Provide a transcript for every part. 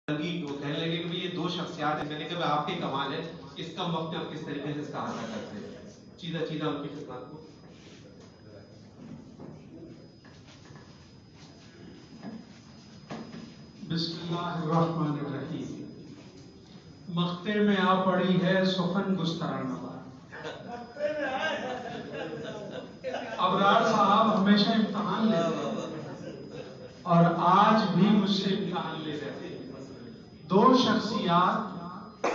وہ کہنے لگے کہ یہ دو شخصیات ہیں. میں نے کہا آپ کے کمال ہے، اس کم وقت میں آپ کس طریقے سے اس کا احاطہ کرتے ہیں. چیزہ ان کی خدمت کو. بسم اللہ الرحمن الرحیم. مقطع میں آ پڑی ہے سخن گسترانہ. ابرار صاحب ہمیشہ امتحان لیتے ہیں اور آج بھی مجھ سے امتحان لے رہے تھے. دو شخصیات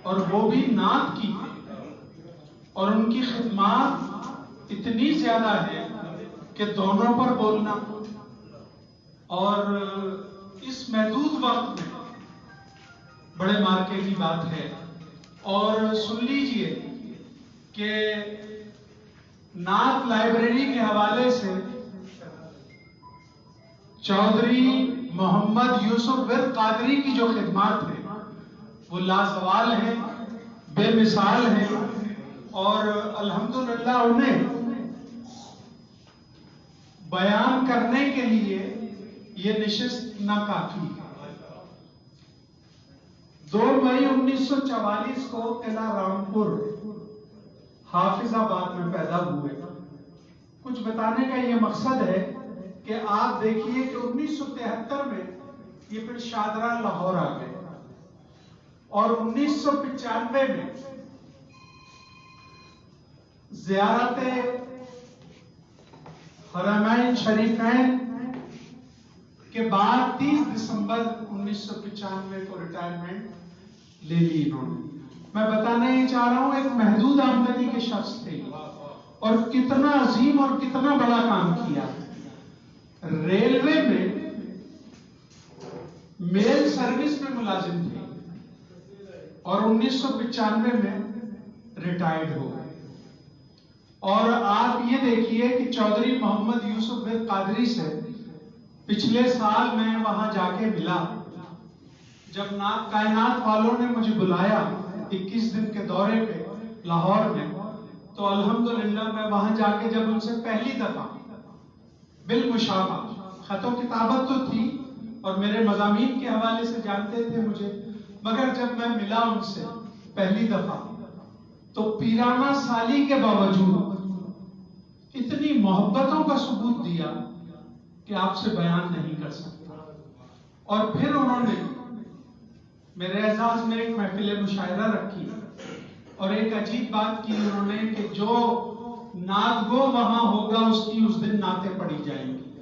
اور وہ بھی نعت کی اور ان کی خدمات اتنی زیادہ ہے کہ دونوں پر بولنا اور اس محدود وقت میں بڑے مارکے کی بات ہے. اور سن لیجئے کہ نعت لائبریری کے حوالے سے چودھری محمد یوسف ورد قادری کی جو خدمات ہیں وہ لازوال ہیں، بے مثال ہیں، اور الحمدللہ انہیں بیان کرنے کے لیے یہ نشست ناکافی ہے. 2 مئی 1944 کو قلعہ رامپور حافظ آباد میں پیدا ہوئے. کچھ بتانے کا یہ مقصد ہے کہ آپ دیکھیے کہ 1973 میں یہ پھر شادرہ لاہور آ گئے اور 1995 میں زیارت حرمین شریفین کے بعد 30 دسمبر 1995 کو ریٹائرمنٹ لے لی انہوں نے. میں بتانا یہ چاہ رہا ہوں ایک محدود آمدنی کے شخص تھے اور کتنا عظیم اور کتنا بڑا کام کیا. ریلوے میں میل سروس میں ملازم تھے اور 1995 میں ریٹائرڈ ہو گئے. اور آپ یہ دیکھیے کہ چودھری محمد یوسف ورد قادری سے پچھلے سال میں وہاں جا کے ملا. جب کائنات والوں نے مجھے بلایا 21 دن کے دورے پہ لاہور میں، تو الحمدللہ میں وہاں جا کے جب ان سے پہلی دفعہ بالمشافہ، خط و کتابت تو تھی اور میرے مضامین کے حوالے سے جانتے تھے مجھے، مگر جب میں ملا ان سے پہلی دفعہ تو پیرانہ سالی کے باوجود اتنی محبتوں کا ثبوت دیا کہ آپ سے بیان نہیں کر سکتا. اور پھر انہوں نے میرے اعزاز میں ایک محفل مشاعرہ رکھی اور ایک عجیب بات کی انہوں نے کہ جو نعت گو وہاں ہوگا اس کی اس دن نعتیں پڑھی جائیں گی.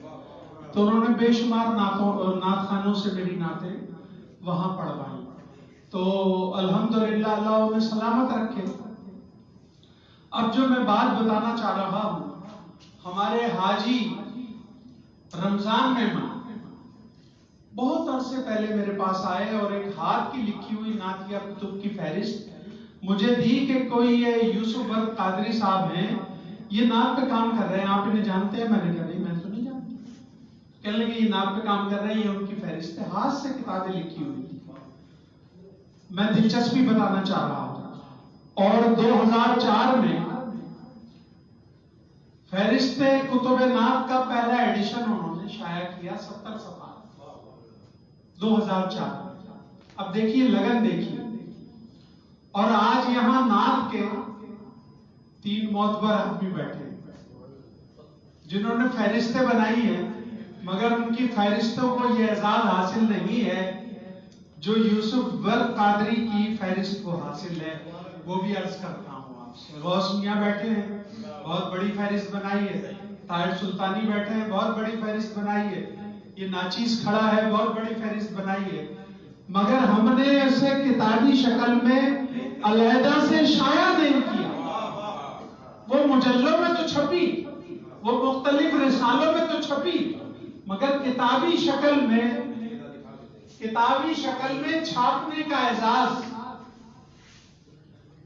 تو انہوں نے بے شمار نعت خانوں سے میری نعتیں وہاں پڑھوائیں. تو الحمدللہ اللہ انہیں سلامت رکھے. اب جو میں بات بتانا چاہ رہا ہوں، ہمارے حاجی رمضان مہمان بہت عرصے پہلے میرے پاس آئے اور ایک ہاتھ کی لکھی ہوئی نعتیہ کتب کی فہرست مجھے دی کہ کوئی یہ یوسف ورد قادری صاحب ہیں، یہ نعت پہ کام کر رہے ہیں، آپ انہیں جانتے ہیں؟ میں نے کہا نہیں، میں تو نہیں جانتا. کہنے لگے یہ نعت پہ کام کر رہے ہیں، یہ ان کی فہرست ہے. ہاتھ سے کتابیں لکھی ہوئی تھی. میں دلچسپی بتانا چاہ رہا ہوں. اور 2004 میں فہرست کتب نعت کا پہلا ایڈیشن انہوں نے شائع کیا، 70 صفحات، 2004. اب دیکھیے لگن دیکھیے. اور آج یہاں نعت کے 3 معتبر آدمی بیٹھے جنہوں نے فہرستیں بنائی ہیں، مگر ان کی فہرستوں کو یہ اعزاز حاصل نہیں ہے جو یوسف ورد قادری کی فہرست کو حاصل ہے. وہ بھی عرض کرتا ہوں آپ سے. غوث میاں بیٹھے ہیں، بہت بڑی فہرست بنائی ہے. طاہر سلطانی بیٹھے ہیں، بہت بڑی فہرست بنائی ہے. یہ ناچیز کھڑا ہے، بہت بڑی فہرست بنائی ہے. مگر ہم نے اسے کتابی شکل میں علیحدہ سے شائع نہیں کیا. وہ مجلوں میں تو چھپی، وہ مختلف رسالوں میں تو چھپی، مگر کتابی شکل میں چھاپنے کا اعزاز،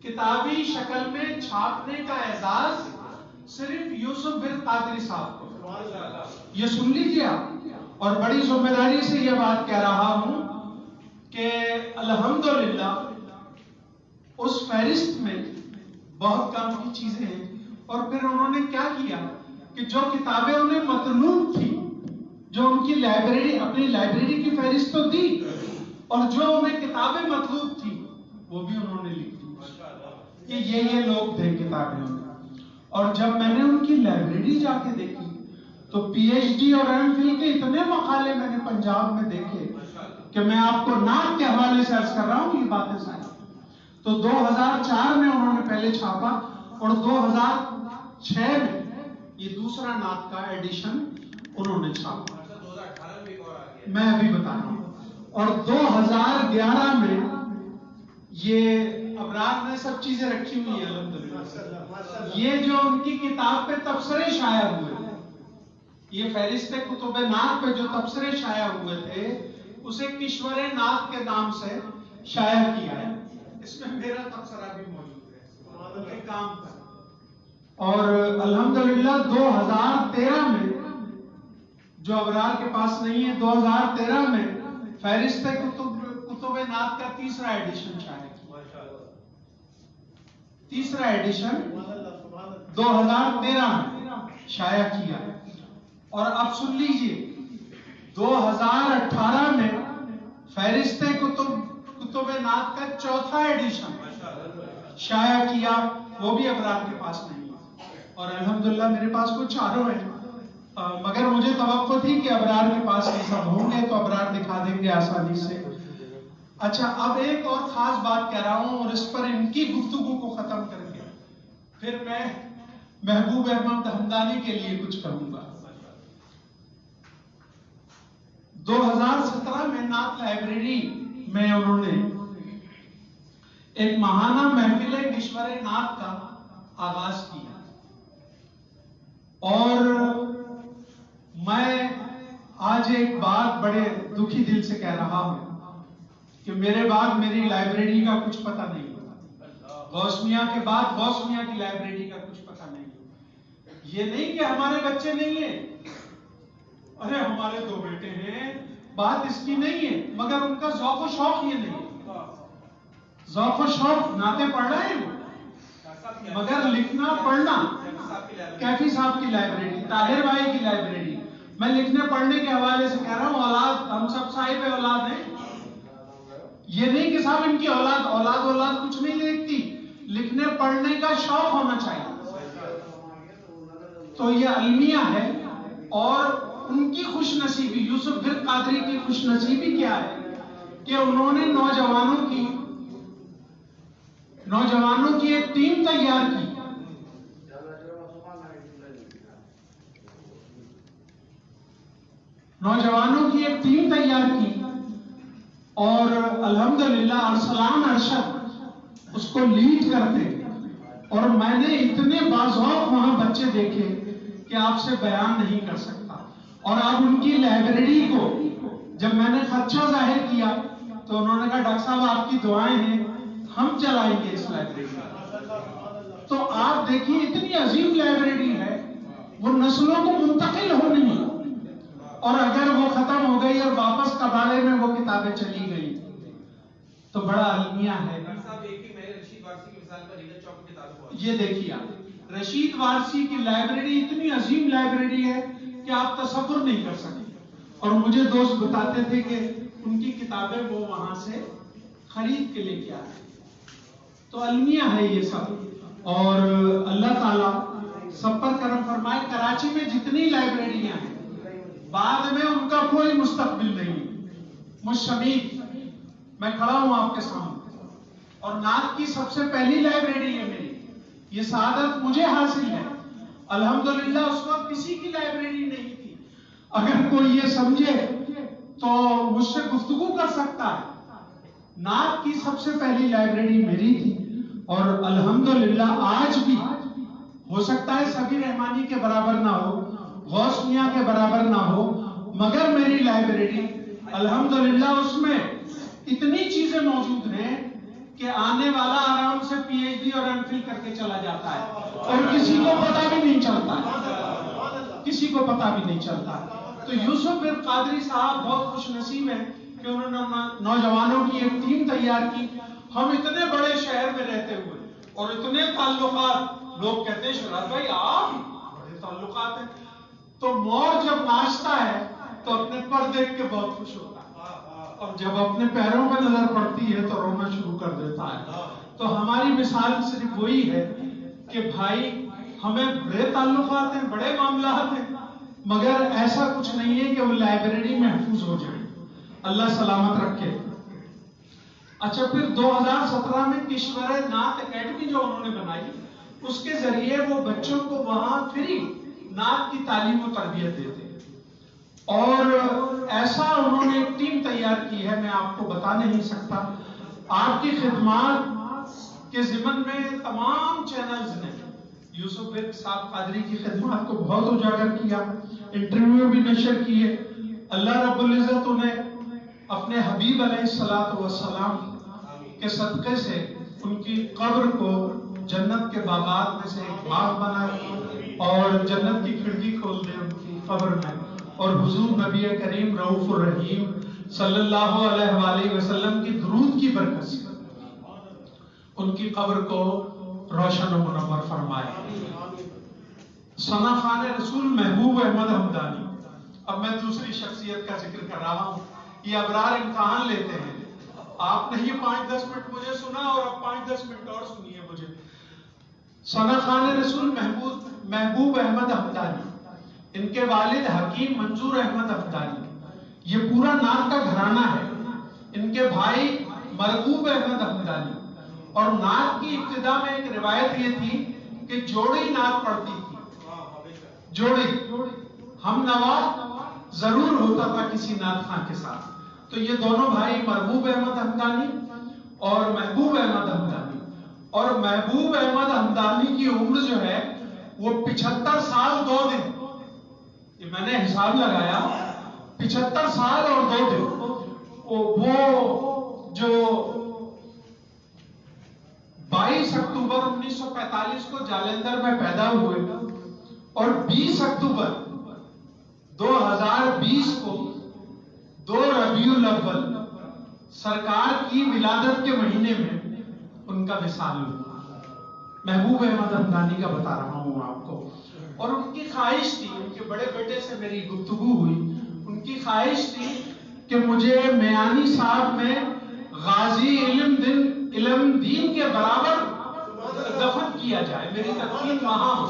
کتابی شکل میں چھاپنے کا اعزاز صرف یوسف ورد قادری صاحب کو. یہ سن لیجیے آپ. اور بڑی ذمہ داری سے یہ بات کہہ رہا ہوں کہ الحمدللہ اس فہرست میں بہت کام کی چیزیں ہیں. اور پھر انہوں نے کیا کیا کہ جو کتابیں انہیں مطلوب تھی، جو ان کی لائبریری، اپنی لائبریری کی فہرست تو دی، اور جو انہیں کتابیں مطلوب تھی وہ بھی انہوں نے لکھ دی کہ یہ لوگ تھے کتابیں میں. اور جب میں نے ان کی لائبریری جا کے دیکھی تو پی ایچ ڈی اور ایم فل کے اتنے مقالے میں نے پنجاب میں دیکھے کہ میں آپ کو نعت کے حوالے سے عرض کر رہا ہوں یہ باتیں ساری. تو 2004 میں انہوں نے پہلے چھاپا اور 2006 میں یہ دوسرا نعت کا ایڈیشن انہوں نے چھاپا. میں ابھی بتا رہا ہوں. اور 2011 میں یہ ابرار نے سب چیزیں رکھی ہوئی ہیں الحمدللہ. یہ جو ان کی کتاب پہ تبصرے شائع ہوئے، یہ فہرست کتب نعت پہ جو تبصرے شائع ہوئے تھے اسے کشور نعت کے نام سے شائع کیا ہے. اس میں میرا تبصرہ بھی موجود ہے ان کے کام پر. اور الحمدللہ 2013 میں جو ابرار کے پاس نہیں ہے، 2013 میں فہرست کتب نعت کا تیسرا ایڈیشن شائع کیا. تیسرا ایڈیشن 2013 میں شائع کیا. اور اب سن لیجئے 2018 میں فہرست کتب نعت کا چوتھا ایڈیشن شائع کیا، وہ بھی ابرار کے پاس نہیں ہے. اور الحمدللہ میرے پاس کچھ چاروں ہیں، مگر مجھے توقع تھی کہ ابرار کے پاس یہ سب ہوں گے تو ابرار دکھا دیں گے آسانی سے. اچھا، اب ایک اور خاص بات کہہ رہا ہوں اور اس پر ان کی گفتگو کو ختم کر کے پھر میں محبوب احمد حمدانی کے لیے کچھ کہوں گا. 2017 میں نعت لائبریری میں انہوں نے ایک ماہانہ محفل کشور نعت کا آغاز کیا. اور میں آج ایک بات بڑے دکھی دل سے کہہ رہا ہوں کہ میرے بعد میری لائبریری کا کچھ پتہ نہیں ہوتا. غوث میاں کے بعد غوث میاں کی لائبریری کا کچھ پتہ نہیں ہوتا. یہ نہیں کہ ہمارے بچے نہیں ہیں، ارے ہمارے 2 بیٹے ہیں، بات اس کی نہیں ہے، مگر ان کا ذوق و شوق یہ نہیں ہے. ذوق و شوق نعتیں پڑھ رہے ہیں مگر لکھنا پڑھنا. کیفی صاحب کی لائبریری، طاہر بھائی کی لائبریری، میں لکھنے پڑھنے کے حوالے سے کہہ رہا ہوں. اولاد ہم سب صاحب اولاد ہیں. یہ نہیں کہ صاحب ان کی اولاد کچھ نہیں دیکھتی، لکھنے پڑھنے کا شوق ہونا چاہیے. تو یہ المیہ ہے. اور ان کی خوش نصیبی، یوسف برق قادری کی خوش نصیبی کیا ہے کہ انہوں نے نوجوانوں کی ایک ٹیم تیار کی. اور الحمدللہ ارسلان ارشد اس کو لیڈ کرتے. اور میں نے اتنے باذوق وہاں بچے دیکھے کہ آپ سے بیان نہیں کر سکتا. اور اب ان کی لائبریری کو جب میں نے خدشہ ظاہر کیا تو انہوں نے کہا ڈاکٹر صاحب آپ کی دعائیں ہیں، ہم چلائیں گے اس لائبریری. تو آپ دیکھیے اتنی عظیم لائبریری ہے، وہ نسلوں کو منتقل ہونی ہے. اور اگر وہ ختم ہو گئی اور واپس کباڑے میں وہ کتابیں چلی گئی تو بڑا المیہ ہے. یہ دیکھیے آپ رشید وارسی کی لائبریری اتنی عظیم لائبریری ہے کہ آپ تصور نہیں کر سکتے. اور مجھے دوست بتاتے تھے کہ ان کی کتابیں وہ وہاں سے خرید کے لے کے آئے. تو المیہ ہے یہ سب. اور اللہ تعالیٰ سب پر کرم فرمائے. کراچی میں جتنی لائبریریاں ہیں بعد میں ان کا کوئی مستقبل نہیں. مشمید میں کھڑا ہوں آپ کے سامنے اور نعت کی سب سے پہلی لائبریری ہے میری. یہ سعادت مجھے حاصل ہے. الحمدللہ اس وقت کسی کی لائبریری نہیں تھی. اگر کوئی یہ سمجھے تو مجھ سے گفتگو کر سکتا ہے. نعت کی سب سے پہلی لائبریری میری تھی. اور الحمدللہ آج بھی ہو سکتا ہے سبی رحمانی کے برابر نہ ہو، غوث میاں کے برابر نہ ہو، مگر میری لائبریری الحمدللہ اس میں اتنی چیزیں موجود ہیں کہ آنے والا آرام سے پی ایچ ڈی اور ایم فل کر کے چلا جاتا ہے اور کسی کو پتہ بھی نہیں چلتا. تو یوسف برق قادری صاحب بہت خوش نصیب ہیں کہ انہوں نے نوجوانوں کی ایک ٹیم تیار کی. ہم اتنے بڑے شہر میں رہتے ہوئے اور اتنے تعلقات، لوگ کہتے ہیں شہزاد بھائی آپ بڑے تعلقات ہیں. تو مور جب ناچتا ہے تو اپنے پر دیکھ کے بہت خوش ہوتا ہے. اور جب اپنے پیروں پہ نظر پڑتی ہے تو رونا شروع کر دیتا ہے. تو ہماری مثال صرف وہی ہے کہ بھائی ہمیں بڑے تعلقات ہیں, بڑے معاملات ہیں, مگر ایسا کچھ نہیں ہے کہ وہ لائبریری محفوظ ہو جائے. اللہ سلامت رکھے. اچھا, پھر 2017 میں کشور نعت اکیڈمی جو انہوں نے بنائی, اس کے ذریعے وہ بچوں کو وہاں فری نعت کی تعلیم و تربیت دیتے ہیں. اور ایسا انہوں نے ایک ٹیم تیار کی ہے, میں آپ کو بتا نہیں سکتا. آپ کی خدمات کے ضمن میں تمام چینلز نے یوسف برق صاحب قادری کی خدمات کو بہت اجاگر کیا, انٹرویو بھی نشر کیے. اللہ رب العزت انہیں اپنے حبیب علیہ الصلوۃ والسلام کے صدقے سے ان کی قبر کو جنت کے باغات میں سے ایک باغ بنائے اور جنت کی کھڑکی کھول دے ان کی قبر میں, اور حضور نبی کریم رؤوف الرحیم صلی اللہ علیہ وآلہ وسلم کی درود کی برکت سے ان کی قبر کو روشن و منور فرمائے. ثنا خان رسول محبوب احمد حمدانی. اب میں دوسری شخصیت کا ذکر کر رہا ہوں. یہ ابرار امتحان لیتے ہیں. آپ نے یہ 5-10 منٹ مجھے سنا اور اب 5-10 منٹ اور سنیے مجھے. ثنا خان رسول محبوب احمد حمدانی, ان کے والد حکیم منظور احمد حمدانی. یہ پورا نعت کا گھرانہ ہے. ان کے بھائی مرغوب احمد حمدانی. اور نعت کی ابتدا میں ایک روایت یہ تھی کہ جوڑی نعت پڑھتی تھی. جوڑی ہم نوا ضرور ہوتا تھا کسی نعت خواں کے ساتھ. تو یہ دونوں بھائی مرغوب احمد حمدانی اور محبوب احمد حمدانی. اور محبوب احمد حمدانی کی عمر جو ہے وہ 75 سال 2 دن. یہ میں نے حساب لگایا, 75 سال اور 2 دن. وہ جو 22 اکتوبر 1945 کو جالندھر میں پیدا ہوئے اور 20 اکتوبر 2020 کو 2 ربیع الاول سرکار کی ولادت کے مہینے میں ان کا وصال ہوا. محبوب احمد حمدانی کا بتا رہا ہوں آپ کو. اور ان کی خواہش تھی, ان کے بڑے بیٹے سے میری گفتگو ہوئی, ان کی خواہش تھی کہ مجھے میانی صاحب میں غازی علم دین کے برابر دفن کیا جائے, میری تدفین وہاں ہو.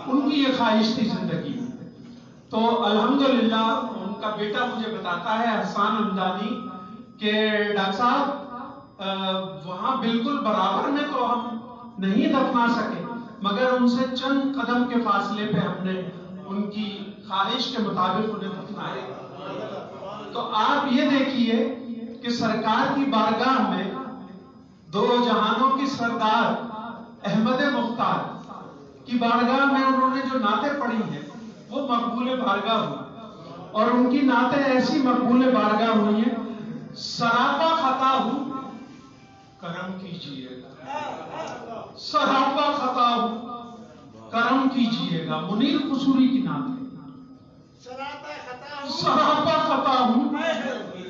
ان کی یہ خواہش تھی زندگی میں. تو الحمدللہ ان کا بیٹا مجھے بتاتا ہے حسان حمدانی کہ ڈاکٹر صاحب وہاں بالکل برابر میں تو ہم نہیں دفنا سکے, مگر ان سے چند قدم کے فاصلے پہ ہم نے ان کی خواہش کے مطابق انہیں دفنایا. تو آپ یہ دیکھیے کہ سرکار کی بارگاہ میں 2 جہانوں کی سردار احمد مختار کی بارگاہ میں انہوں نے جو نعتیں پڑھی ہیں وہ مقبول بارگاہ ہوئی. اور ان کی نعتیں ایسی مقبول بارگاہ ہوئی ہیں, سراپا خطا ہوں کرم کیجیے گا, سراپا خطا ہوں کرم کیجیے گا. منیر قصوری کی نعت ہے, سراپا خطا ہوں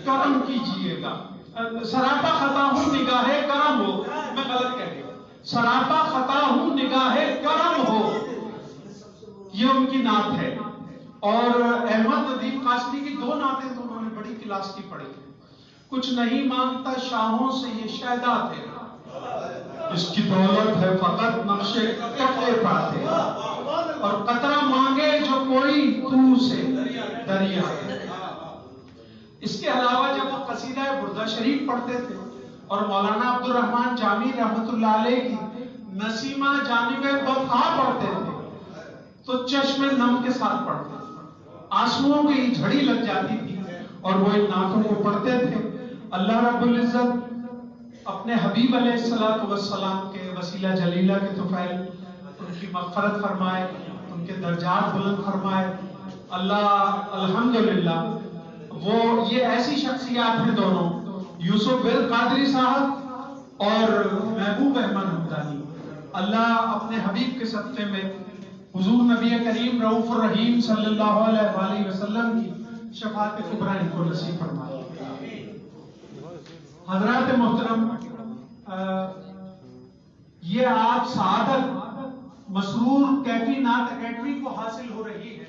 کرم کیجیے گا. سراپا خطا ہوں نگاہ کرم ہو, میں غلط کہہ گیا, سراپا خطا ہوں نگاہ کرم ہو, یہ ان کی نعت ہے. اور احمد ندیم قاسمی کی 2 نعتیں تو انہوں نے بڑی کلاس کی پڑھی. کچھ نہیں مانگتا شاہوں سے یہ شہدا تیرا, اس کی دولت ہے فقط نقشے قطرے پاتے, اور قطرہ مانگے جو کوئی تو سے دریا. اس کے علاوہ جب وہ قصیدہ بردہ شریف پڑھتے تھے اور مولانا عبد الرحمن جامی رحمت اللہ علیہ کی نسیمہ جانب بطحا پڑھتے تھے تو چشم نم کے ساتھ پڑھتے تھے, آنسوؤں کی جھڑی لگ جاتی تھی اور وہ ان نعتوں کو پڑھتے تھے. اللہ رب العزت اپنے حبیب علیہ الصلوۃ والسلام کے وسیلہ جلیلہ کے طفیل ان کی مغفرت فرمائے, ان کے درجات بلند فرمائے. اللہ الحمدللہ وہ یہ ایسی شخصیات ہیں دونوں, یوسف برق قادری صاحب اور محبوب احمد حمدانی. اللہ اپنے حبیب کے صدقے میں حضور نبی کریم رؤوف الرحیم صلی اللہ علیہ وآلہ وسلم کی شفاعت کبریٰ ان کو نصیب فرمائے. حضرات محترم, یہ آپ سعادت مسرور کیفی نعت اکیڈمی کو حاصل ہو رہی ہے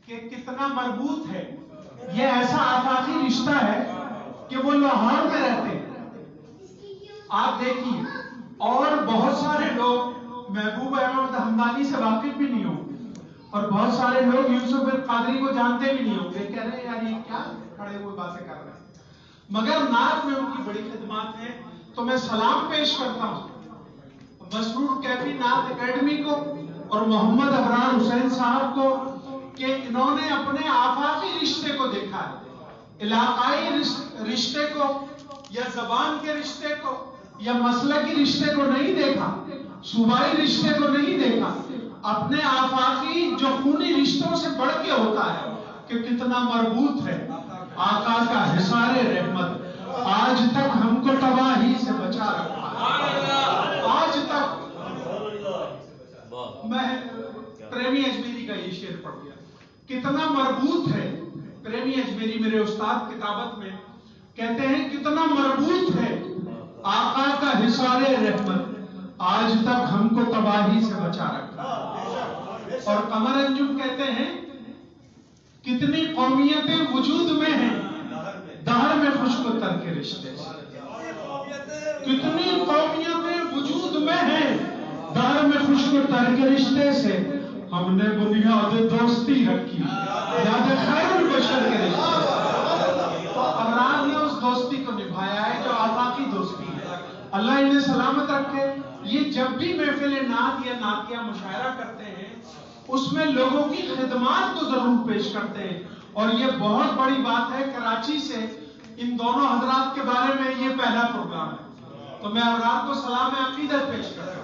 کہ کتنا مربوط ہے. یہ ایسا آفاقی رشتہ ہے کہ وہ لاہور میں رہتے ہیں. آپ دیکھیے، اور بہت سارے لوگ محبوب احمد ہمدانی سے واقف بھی نہیں ہوں، اور بہت سارے لوگ یوسف قادری کو جانتے بھی نہیں ہوں گے. کہہ رہے ہیں یار یہ کیا کھڑے ہوئے باتیں کر رہے ہیں، مگر نعت میں ان کی بڑی خدمات ہیں. تو میں سلام پیش کرتا ہوں مسرور کیفی نعت اکیڈمی کو اور محمد ابرار حسین صاحب کو کہ انہوں نے اپنے آفاقی رشتے کو دیکھا ہے، علاقائی رشتے کو یا زبان کے رشتے کو یا مسلکی رشتے کو نہیں دیکھا، صوبائی رشتے کو نہیں دیکھا، اپنے آفاقی جو خونی رشتوں سے بڑھ کے ہوتا ہے کہ کتنا مربوط ہے. آقا کا حصار رحمت آج تک ہم کو تباہی سے بچا رکھا ہے. آج تک میں پریمی اجمیری کا یہ شعر پڑھ گیا، کتنا مربوط ہے. پریمی اجمیری میرے استاد کتابت میں کہتے ہیں کتنا مربوط ہے آقا کا حصار رحمت آج تک ہم کو تباہی سے بچا رکھا. اور قمر انجم کہتے ہیں کتنی قومیتیں وجود میں ہیں دہر میں خشک و تر کے رشتے سے. کتنی قومیتیں وجود میں ہیں دہر میں خشک و تر کے رشتے سے، ہم نے بنیاد دوستی رکھی یاد خیر البشر کے رشتے سے. تو ابرار نے اس دوستی کو نبھایا ہے جو آفاقی دوستی ہے. اللہ انہیں سلامت رکھے. یہ جب بھی محفل نعت یا نعتیہ مشاعرہ کرتے ہیں اس میں لوگوں کی خدمات کو ضرور پیش کرتے ہیں. اور یہ بہت بڑی بات ہے، کراچی سے ان دونوں حضرات کے بارے میں یہ پہلا پروگرام ہے. تو میں ابرار کو سلام عقیدت پیش کرتا ہوں.